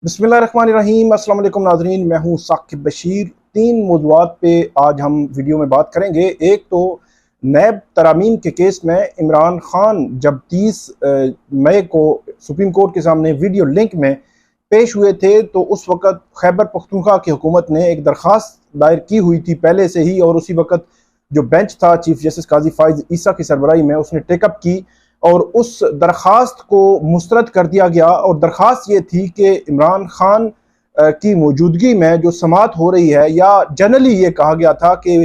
बिस्मिल्लाहिर्रहमानिर्रहीम। अस्सलाम वालेकुम नाज़रीन, मैं हूँ साकिब बशीर। 3 मौज़ूआत पे आज हम वीडियो में बात करेंगे। एक तो नैब तरामीम के केस में इमरान खान जब 30 मई को सुप्रीम कोर्ट के सामने वीडियो लिंक में पेश हुए थे तो उस वक़्त खैबर पख्तूनख्वा की हुकूमत ने एक दरख्वास्त दायर की हुई थी पहले से ही, और उसी वक़्त जो बेंच था चीफ जस्टिस काजी फाइज ईसा की सरबराही में उसने टेकअप की और उस दरख्वास्त को मुस्तरद कर दिया गया। और दरख्वास्त ये थी कि इमरान खान की मौजूदगी में जो समात हो रही है, या जनरली ये कहा गया था कि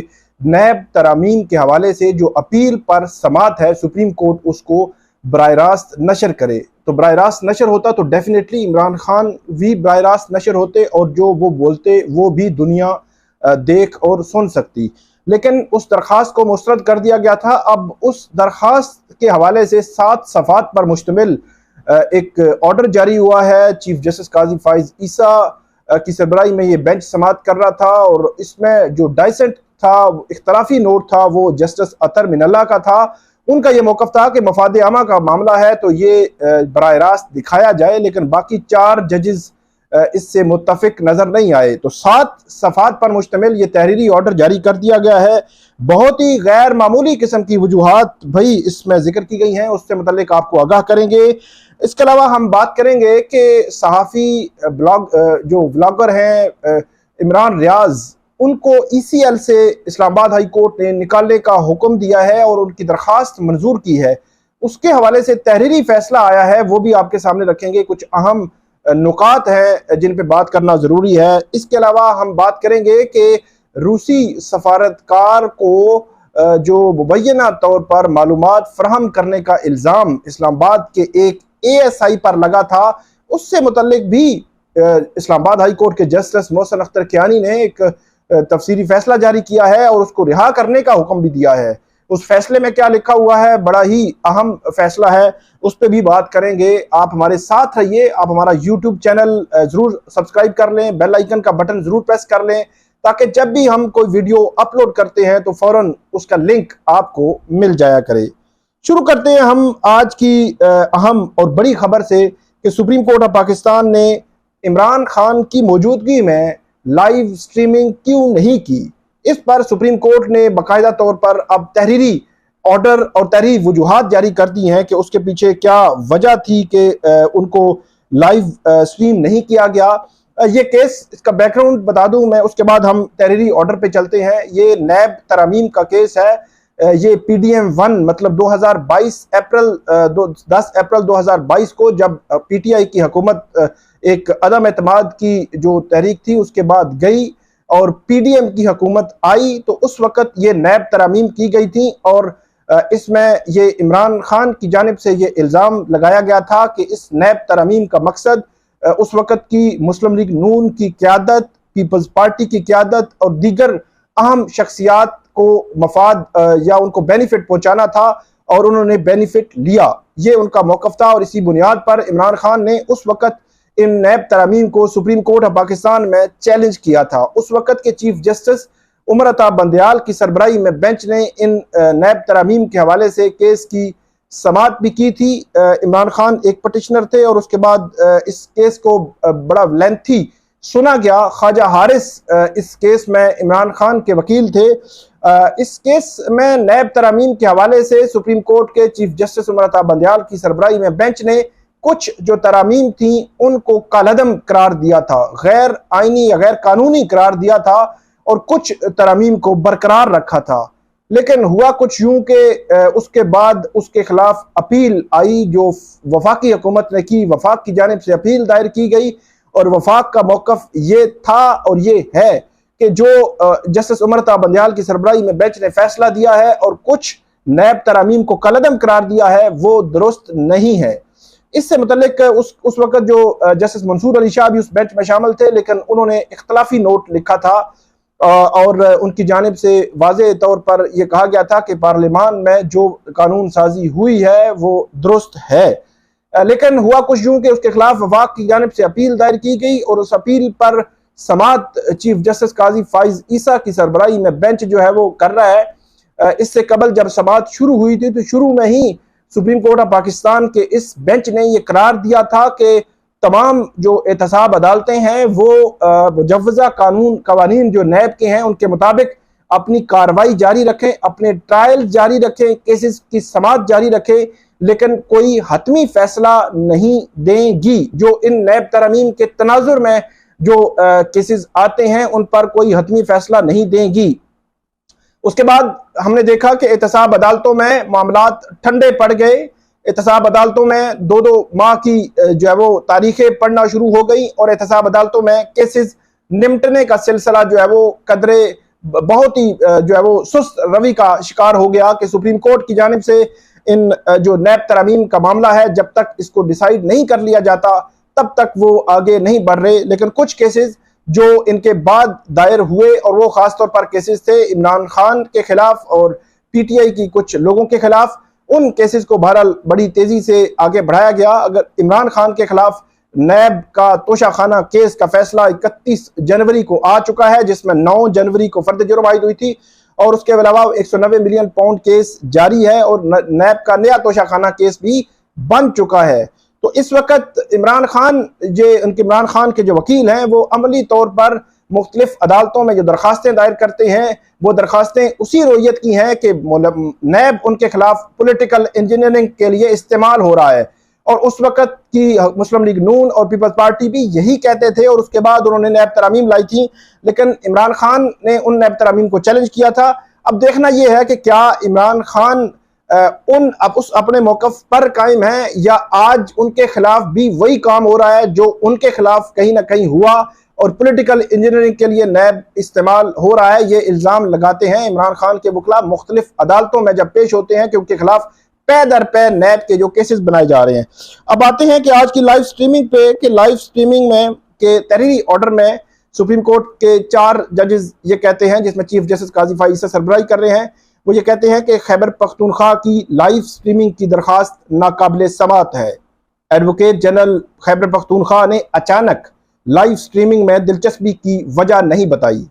नैब तरामीम के हवाले से जो अपील पर समात है सुप्रीम कोर्ट उसको बराह रास्त नशर करे। तो बराह रास्त नशर होता तो डेफिनेटली इमरान खान भी बराह रास्त नशर होते और जो वो बोलते वो भी दुनिया देख और सुन सकती। लेकिन उस दरख्वास्त को मुस्तरद कर दिया गया था। अब उस दरख्वास्त के हवाले से 7 सफ़ात पर मुश्तमिल एक ऑर्डर जारी हुआ है। चीफ जस्टिस काजी फाइज ईसा की सरबराही में ये बेंच समात कर रहा था और इसमें जो डाइसेंट था, इख्तलाफी नोट था, वो जस्टिस अतर मिनल्ला का था। उनका ये मौक़िफ़ था कि मफाद आमा का मामला है तो ये बराह रास्त दिखाया जाए, लेकिन बाकी 4 जजेस इससे मुत्तफिक नजर नहीं आए। तो 7 सफ़ात पर मुश्तमिल ये तहरीरी ऑर्डर जारी कर दिया गया है। बहुत ही गैर मामूली किस्म की वजूहात भाई इसमें जिक्र की गई हैं, उससे मुतल्लिक आपको आगाह करेंगे। इसके अलावा हम बात करेंगे कि सहाफ़ी जो ब्लॉगर हैं इमरान रियाज, उनको ECL से इस्लामाबाद हाई कोर्ट ने निकालने का हुक्म दिया है और उनकी दरख्वास्त मंजूर की है। उसके हवाले से तहरीरी फैसला आया है, वो भी आपके सामने रखेंगे। कुछ अहम नुकात हैं जिन पे बात करना ज़रूरी है। इसके अलावा हम बात करेंगे कि रूसी सफारतकार को जो मुबैना तौर पर मालूमात फराहम करने का इल्ज़ाम इस्लामाबाद के एक ASI पर लगा था, उससे मुतल्लिक भी इस्लामाबाद हाई कोर्ट के जस्टिस मोहसिन अख्तर कियानी ने एक तफसीरी फैसला जारी किया है और उसको रिहा करने का हुक्म भी दिया है। उस फैसले में क्या लिखा हुआ है, बड़ा ही अहम फैसला है, उस पर भी बात करेंगे। आप हमारे साथ रहिए। आप हमारा YouTube चैनल जरूर सब्सक्राइब कर लें, बेल आइकन का बटन जरूर प्रेस कर लें, ताकि जब भी हम कोई वीडियो अपलोड करते हैं तो फौरन उसका लिंक आपको मिल जाया करे। शुरू करते हैं हम आज की अहम और बड़ी खबर से कि सुप्रीम कोर्ट ऑफ पाकिस्तान ने इमरान खान की मौजूदगी में लाइव स्ट्रीमिंग क्यों नहीं की। इस पर सुप्रीम कोर्ट ने बाकायदा तौर पर अब तहरीरी ऑर्डर और तहरीरी वजूहात जारी कर दी हैं कि उसके पीछे क्या वजह थी कि उनको लाइव स्ट्रीम नहीं किया गया। ये केस, इसका बैकग्राउंड बता दूं मैं, उसके बाद हम तहरीरी ऑर्डर पे चलते हैं। ये नैब तरामीम का केस है। ये PDM 1 मतलब 2022 10 अप्रैल 2022 को जब PTI की हुकूमत एक अदम एतमाद की जो तहरीक थी उसके बाद गई और PDM की हुकूमत आई, तो उस वक़्त ये नैब तरामीम की गई थी और इसमें ये इमरान खान की जानिब से ये इल्ज़ाम लगाया गया था कि इस नैब तरामीम का मकसद उस वक़्त की मुस्लिम लीग नून की क़यादत, पीपल्स पार्टी की क़यादत और दीगर अहम शख्सियात को मफाद या उनको बेनिफिट पहुँचाना था और उन्होंने बेनिफिट लिया। ये उनका मौक़िफ़ था और इसी बुनियाद पर इमरान खान ने उस वक़्त इन नैब तरामीम को सुप्रीम कोर्ट ऑफ पाकिस्तान में चैलेंज किया था। उस वक़्त के चीफ जस्टिस उमर अता बंदयाल की सरबराही में बेंच ने इन नैब तरामीम के हवाले से केस की समात भी की थी। इमरान खान एक पटिशनर थे और उसके बाद इस केस को बड़ा लेंथी सुना गया। ख्वाजा हारिस इस केस में इमरान खान के वकील थे। इस केस में नैब तरामीम के हवाले से सुप्रीम कोर्ट के चीफ जस्टिस उमर अता बंदयाल की सरबराही में बेंच ने कुछ जो तरामीम थी उनको कालअदम करार दिया था, गैर आईनी या गैर कानूनी करार दिया था, और कुछ तरामीम को बरकरार रखा था। लेकिन हुआ कुछ यूं कि उसके बाद उसके खिलाफ अपील आई जो वफाकी हुकूमत ने की। वफाक की जानिब से अपील दायर की गई और वफाक का मौक़िफ़ ये था और ये है कि जो जस्टिस उमर अता बंदयाल की सरबराही में बेंच ने फैसला दिया है और कुछ नैब तरामीम को कालअदम करार दिया है वो दुरुस्त नहीं है। इससे मुतल्लिक उस वक़्त जो जस्टिस मंसूर अली शाह भी उस बेंच में शामिल थे, लेकिन उन्होंने इख्तलाफी नोट लिखा था और उनकी जानिब से वाज़ेह तौर पर यह कहा गया था कि पार्लियामान में जो कानून साजी हुई है वो दुरुस्त है। लेकिन हुआ कुछ यूं कि उसके खिलाफ वफाक की जानिब से अपील दायर की गई और उस अपील पर समात चीफ जस्टिस काजी फाइज ईसा की सरबराही में बेंच जो है वो कर रहा है। इससे कबल जब समात शुरू हुई थी तो शुरू में ही सुप्रीम कोर्ट ऑफ पाकिस्तान के इस बेंच ने यह करार दिया था कि तमाम जो एहतसाब अदालतें हैं वो मुजव्वज़ा कवानीन जो नैब के हैं उनके मुताबिक अपनी कार्रवाई जारी रखें, अपने ट्रायल जारी रखें, केसेस की समाअत जारी रखें, लेकिन कोई हतमी फैसला नहीं देंगी। जो इन नैब तरमीम के तनाजुर में जो केसेस आते हैं उन पर कोई हतमी फैसला नहीं देंगी। उसके बाद हमने देखा कि एहतसाब अदालतों में मामलात ठंडे पड़ गए। एहतसाब अदालतों में 2-2 माह की जो है वो तारीखें पढ़ना शुरू हो गई और एहतसाब अदालतों में केसेस निपटने का सिलसिला जो है वो कदरे बहुत ही जो है वो सुस्त रवि का शिकार हो गया कि सुप्रीम कोर्ट की जानिब से इन जो नैब तरमीम का मामला है जब तक इसको डिसाइड नहीं कर लिया जाता तब तक वो आगे नहीं बढ़ रहे। लेकिन कुछ केसेस जो इनके बाद दायर हुए और वो खासतौर पर केसेस थे इमरान खान के खिलाफ और पीटीआई की कुछ लोगों के खिलाफ, उन केसेस को बहरहाल बड़ी तेजी से आगे बढ़ाया गया। अगर इमरान खान के खिलाफ नैब का तोशाखाना केस का फैसला 31 जनवरी को आ चुका है, जिसमें 9 जनवरी को फर्द जुर्म आयद हुई थी और उसके अलावा 190 मिलियन पाउंड केस जारी है और नैब का नया तोशाखाना केस भी बन चुका है। तो इस वक्त इमरान खान के जो वकील हैं वो अमली तौर पर मुख्तलिफ अदालतों में जो दरखास्तें दायर करते हैं वो दरखास्तें उसी रोयत की हैं कि नैब उनके खिलाफ पॉलिटिकल इंजीनियरिंग के लिए इस्तेमाल हो रहा है। और उस वक्त की मुस्लिम लीग नून और पीपल्स पार्टी भी यही कहते थे और उसके बाद उन्होंने नैब तरामीम लाई थी, लेकिन इमरान खान ने उन नैब तरामीम को चैलेंज किया था। अब देखना यह है कि क्या इमरान खान उस अपने मौकफ पर कायम है या आज उनके खिलाफ भी वही काम हो रहा है जो उनके खिलाफ कहीं ना कहीं हुआ और पॉलिटिकल इंजीनियरिंग के लिए नैब इस्तेमाल हो रहा है। ये इल्ज़ाम लगाते हैं इमरान खान के वकील मुख्तलिफ अदालतों में जब पेश होते हैं कि उनके खिलाफ पै दर पै नैब के जो केसेस बनाए जा रहे हैं। अब आते हैं कि आज की लाइव स्ट्रीमिंग पे कि लाइव स्ट्रीमिंग में के तहरीरी ऑर्डर में सुप्रीम कोर्ट के 4 जजेस ये कहते हैं, जिसमें चीफ जस्टिस काजी फाइज सरबराही कर रहे हैं, वो ये कहते हैं कि खैबर पख्तूनख्वा की लाइव स्ट्रीमिंग की दरखास्त नाकाबिले समात है। एडवोकेट जनरल खैबर पख्तूनख्वा ने अचानक लाइव स्ट्रीमिंग में दिलचस्पी की वजह नहीं बताई,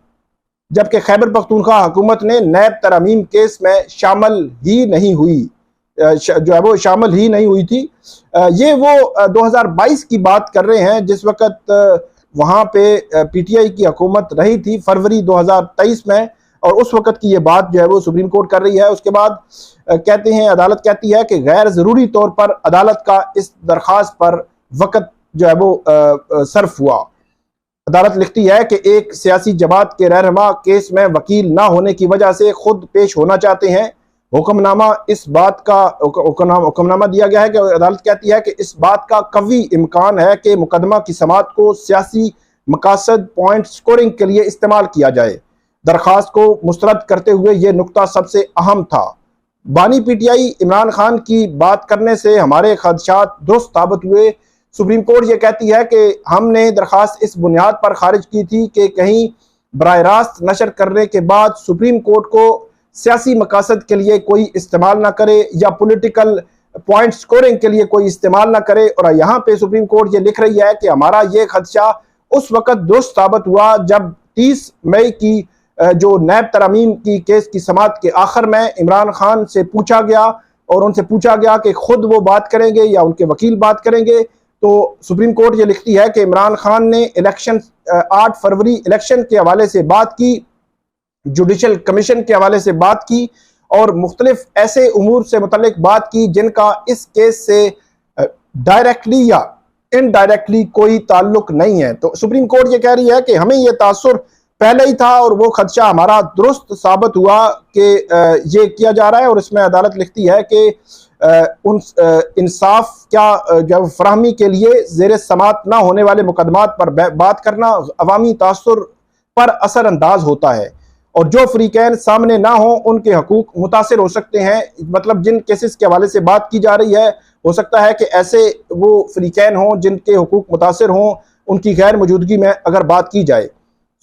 जबकि खैबर पख्तूनख्वा हुकूमत ने नैब तरामीम केस में शामिल ही नहीं हुई थी। ये वो 2022 की बात कर रहे हैं जिस वक्त वहाँ पे पीटीआई की हुकूमत रही थी फरवरी 2023 में, और उस वक्त की ये बात जो है वो सुप्रीम कोर्ट कर रही है। उसके बाद कहते हैं अदालत कहती है कि गैर ज़रूरी तौर पर अदालत का इस दरख्वास्त पर वक्त जो है वो सर्फ हुआ। अदालत लिखती है कि एक सियासी जमात के रहनुमा केस में वकील ना होने की वजह से खुद पेश होना चाहते हैं। हुक्मनामा दिया गया है कि अदालत कहती है कि इस बात का कवी इम्कान है कि मुकदमा की समाअत को सियासी मकासद पॉइंट स्कोरिंग के लिए इस्तेमाल किया जाए। दरख्वास्त को मुस्तरद करते हुए यह नुक्ता सबसे अहम था। बानी पीटीआई इमरान खान की बात करने से हमारे खदशात दुरुस्त साबित हुए। सुप्रीम कोर्ट ये कहती है कि हमने दरख्वास्त इस बुनियाद पर खारिज की थी कि कहीं बराह रास्त नशर करने के बाद सुप्रीम कोर्ट को सियासी मकासद के लिए कोई इस्तेमाल ना करे या पॉलिटिकल पॉइंट स्कोरिंग के लिए कोई इस्तेमाल ना करे। और यहाँ पे सुप्रीम कोर्ट ये लिख रही है कि हमारा ये खदशा उस वक्त दुरुस्त साबित हुआ जब 30 मई की जो नैब तरामीम की केस की समाअत के आखिर में इमरान खान से पूछा गया और उनसे पूछा गया कि खुद वो बात करेंगे या उनके वकील बात करेंगे। तो सुप्रीम कोर्ट ये लिखती है कि इमरान खान ने इलेक्शन 8 फरवरी इलेक्शन के हवाले से बात की, जुडिशल कमीशन के हवाले से बात की और मुख्तलिफ ऐसे उमूर से मुतल्लिक बात की जिनका इस केस से डायरेक्टली या इनडायरेक्टली कोई ताल्लुक नहीं है। तो सुप्रीम कोर्ट ये कह रही है कि हमें यह तासुर पहले ही था और वो खदशा हमारा दुरुस्त साबित हुआ कि ये किया जा रहा है। और इसमें अदालत लिखती है कि इंसाफ क्या जब फराहमी के लिए ज़ेर समाअत ना होने वाले मुकदमात पर बात करना अवामी तासुर पर असरअंदाज होता है और जो फ्रीकैन सामने ना हो उनके हकूक मुतासिर हो सकते हैं। मतलब जिन केसेस के हवाले से बात की जा रही है हो सकता है कि ऐसे वो फ्रीकैन हों जिनके हकूक मुतासिर हों, उनकी गैर मौजूदगी में अगर बात की जाए।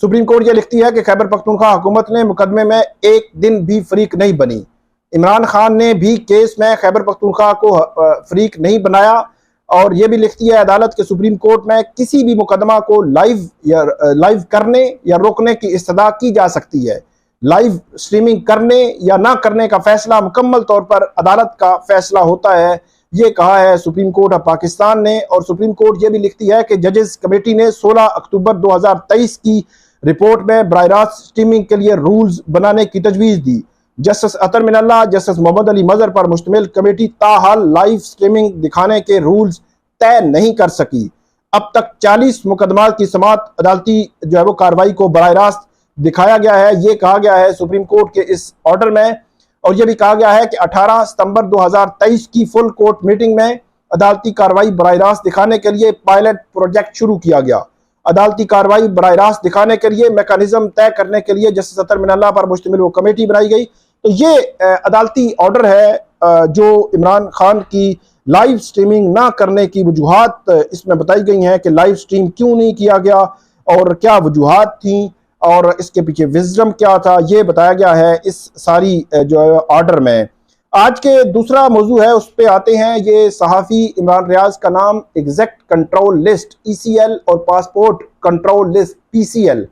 सुप्रीम कोर्ट ये लिखती है कि खैबर पख्तूनख्वा हुकूमत ने मुकदमे में एक दिन भी फरीक नहीं बनी। इमरान खान ने भी केस में खैबर पख्तूनख्वा को फरीक नहीं बनाया। और ये भी लिखती है अदालत के सुप्रीम कोर्ट में किसी भी मुकदमा को लाइव करने या रोकने की इस्तदा की जा सकती है। लाइव स्ट्रीमिंग करने या ना करने का फैसला मुकम्मल तौर पर अदालत का फैसला होता है। ये कहा है सुप्रीम कोर्ट ऑफ पाकिस्तान ने। और सुप्रीम कोर्ट ये भी लिखती है कि जजेस कमेटी ने 16 अक्टूबर 2023 की रिपोर्ट में बराह रास्त स्ट्रीमिंग के लिए रूल्स बनाने की तजवीज़ दी। जस्टिस अतर मिनल्ला, जस्टिस मोहम्मद अली मजहर पर मुश्तमिल कमेटी ताहाल लाइव स्ट्रीमिंग दिखाने के रूल्स तय नहीं कर सकी। अब तक 40 मुकदमात की समाअत अदालती जो है वो कार्रवाई को बराह रास्त दिखाया गया है, ये कहा गया है सुप्रीम कोर्ट के इस ऑर्डर में। और यह भी कहा गया है कि 18 सितंबर 2023 की फुल कोर्ट मीटिंग में अदालती कार्रवाई बराह रास्त दिखाने के लिए पायलट प्रोजेक्ट शुरू किया गया। अदालती कार्रवाई बराह रास्त दिखाने के लिए मैकेनिज्म तय करने के लिए जस्टिस अतर मिनल्ला पर मुश्तमिल वो कमेटी बनाई गई। तो ये अदालती ऑर्डर है जो इमरान खान की लाइव स्ट्रीमिंग ना करने की वजूहात इसमें बताई गई हैं कि लाइव स्ट्रीम क्यों नहीं किया गया और क्या वजूहात थी और इसके पीछे विजडम क्या था, ये बताया गया है इस सारी जो है ऑर्डर में। आज के दूसरा मौजू है उस पर आते हैं। ये सहाफ़ी इमरान रियाज का नाम एग्जैक्ट कंट्रोल लिस्ट ECL और पासपोर्ट कंट्रोल लिस्ट PCL,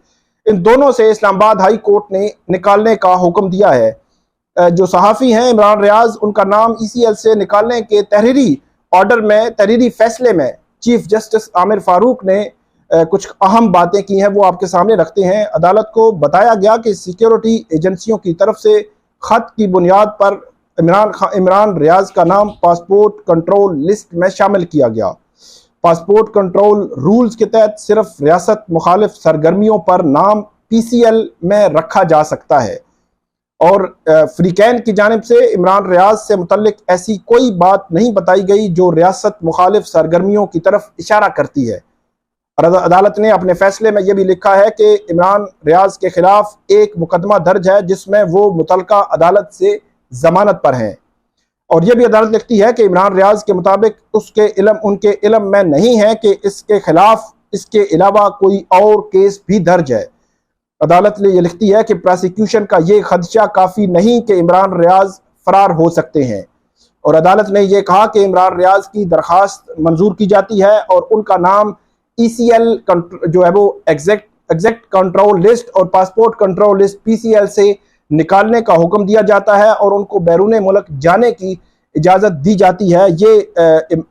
इन दोनों से इस्लामाबाद हाई कोर्ट ने निकालने का हुक्म दिया है। जो सहाफ़ी हैं इमरान रियाज, उनका नाम ECL से निकालने के तहरीरी ऑर्डर में, तहरीरी फैसले में चीफ जस्टिस आमिर फारूक ने कुछ अहम बातें की हैं, वो आपके सामने रखते हैं। अदालत को बताया गया कि सिक्योरिटी एजेंसियों की तरफ से खत की बुनियाद पर इमरान रियाज का नाम पासपोर्ट कंट्रोल लिस्ट में शामिल किया गया। पासपोर्ट कंट्रोल रूल्स के तहत सिर्फ रियासत मुखालिफ सरगर्मियों पर नाम PCL में रखा जा सकता है और फ्रीकैन की जानिब से इमरान रियाज से मुतल्लिक ऐसी कोई बात नहीं बताई गई जो रियासत मुखालिफ सरगर्मियों की तरफ इशारा करती है। अदालत ने अपने फैसले में यह भी लिखा है कि इमरान रियाज के खिलाफ एक मुकदमा दर्ज है जिसमें वो मुतलका अदालत से जमानत पर हैं। और यह भी अदालत लिखती है कि इमरान रियाज के मुताबिक उनके इल्म में नहीं है कि इसके खिलाफ इसके अलावा कोई और केस भी दर्ज है। अदालत ने यह लिखती है कि प्रोसिक्यूशन का ये खदशा काफ़ी नहीं कि इमरान रियाज फरार हो सकते हैं। और अदालत ने यह कहा कि इमरान रियाज की दरख्वास्त मंजूर की जाती है और उनका नाम ECL जो है वो एग्जैक्ट कंट्रोल लिस्ट और पासपोर्ट कंट्रोल लिस्ट PCL से निकालने का हुक्म दिया जाता है और उनको बैरून मुल्क जाने की इजाज़त दी जाती है। ये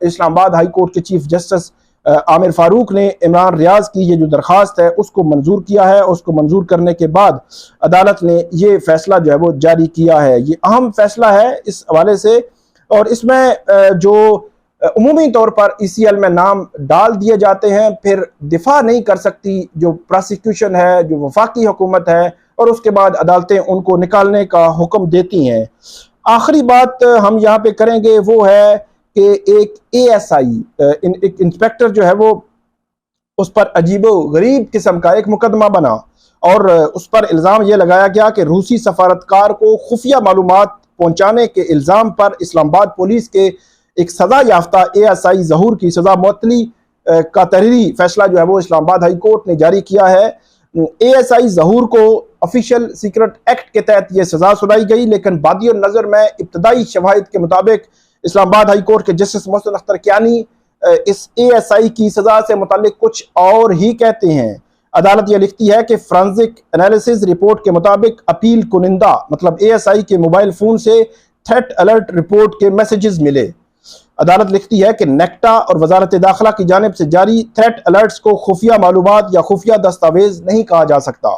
इस्लामाबाद हाई कोर्ट के चीफ जस्टिस आमिर फारूक ने इमरान रियाज की ये जो दरख्वास्त है उसको मंजूर किया है। उसको मंजूर करने के बाद अदालत ने ये फैसला जो है वो जारी किया है। ये अहम फैसला है इस हवाले से। और इसमें जो उमूमी तौर पर ECL में नाम डाल दिए जाते हैं, फिर दिफा नहीं कर सकती जो प्रोसिक्यूशन है, जो वफाकी हुकूमत है, और उसके बाद अदालतें उनको निकालने का हुक्म देती हैं। आखिरी बात हम यहाँ पे करेंगे वो है कि एक ASI एक इंस्पेक्टर जो है वो उस पर अजीबो गरीब किस्म का एक मुकदमा बना और उस पर इल्ज़ाम ये लगाया गया कि रूसी सफारतकार को खुफिया मालूमात पहुँचाने के इल्ज़ाम पर इस्लामाबाद पुलिस के एक सज़ा याफ्ता ASI ज़हूर की सज़ा मुअत्तली का तहरीरी फैसला जो है वो इस्लामाबाद हाई कोर्ट ने जारी किया है। ASI ज़हूर को ऑफिशियल सीक्रेट एक्ट के तहत ये सज़ा सुनाई गई, लेकिन बादियों नज़र में इब्तदाई शवाहिद के मुताबिक इस्लामाबाद हाई कोर्ट के जस्टिस मोहसिन अख्तर कियानी इस ASI की सज़ा से मुतालिक कुछ और ही कहते हैं। अदालत यह लिखती है कि फ्रांसिक एनालिसिस रिपोर्ट के मुताबिक अपील कुनिंदा मतलब ASI के मोबाइल फ़ोन से थ्रेट अलर्ट रिपोर्ट के मैसेजेस मिले। अदालत लिखती है कि नेक्टा और वजारत दाखिला की जानिब से जारी थ्रेट अलर्ट्स को खुफिया मालूमात या खुफिया दस्तावेज नहीं कहा जा सकता।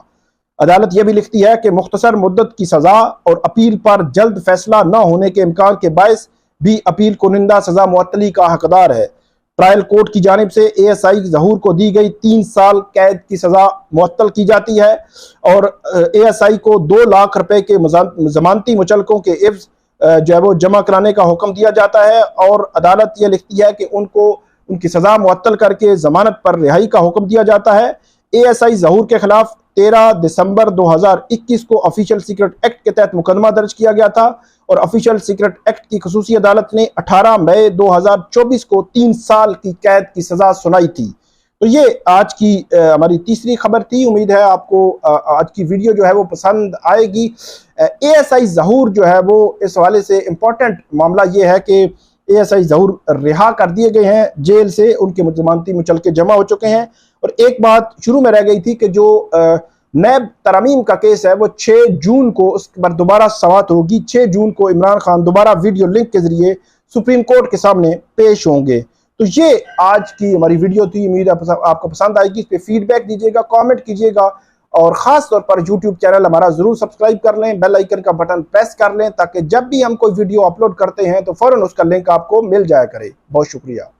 अदालत यह भी लिखती है कि मुख्तसर मुद्दत की सज़ा और अपील पर जल्द फैसला न होने के इम्कान के बायस भी अपील कुनिंदा सज़ा मुअत्तली का हकदार है। ट्रायल कोर्ट की जानिब से ASI ज़हूर को दी गई 3 साल कैद की सज़ा मुअत्तल की जाती है और ASI को 2 लाख रुपए के जमानती मुचलकों के इव्ज़ जो है वो जमा कराने का हुक्म दिया जाता है। और अदालत यह लिखती है कि उनको उनकी सज़ा मुअत्तल करके ज़मानत पर रिहाई का हुक्म दिया जाता है। ASI ज़हूर के खिलाफ 13 दिसंबर 2021 को ऑफिशियल सीक्रेट एक्ट के तहत मुकदमा दर्ज किया गया था और ऑफिशियल सीक्रेट एक्ट की खसूसी अदालत ने 18 मई 2024 को 3 साल की कैद की सज़ा सुनाई थी। तो ये आज की हमारी तीसरी खबर थी। उम्मीद है आपको आज की वीडियो जो है वो पसंद आएगी। ASI ज़हूर जो है वो इस हवाले से इम्पोर्टेंट मामला ये है कि ASI ज़हूर रिहा कर दिए गए हैं जेल से, उनके जमानती मुचलके जमा हो चुके हैं। और एक बात शुरू में रह गई थी कि जो नैब तरामीम का केस है वो 6 जून को उस पर दोबारा समाअत होगी। 6 जून को इमरान खान दोबारा वीडियो लिंक के जरिए सुप्रीम कोर्ट के सामने पेश होंगे। तो ये आज की हमारी वीडियो थी। उम्मीद है आपको पसंद आएगी। इस पे फीडबैक दीजिएगा, कमेंट कीजिएगा और खास तौर पर यूट्यूब चैनल हमारा जरूर सब्सक्राइब कर लें, बेल आइकन का बटन प्रेस कर लें ताकि जब भी हम कोई वीडियो अपलोड करते हैं तो फौरन उसका लिंक आपको मिल जाया करे। बहुत शुक्रिया।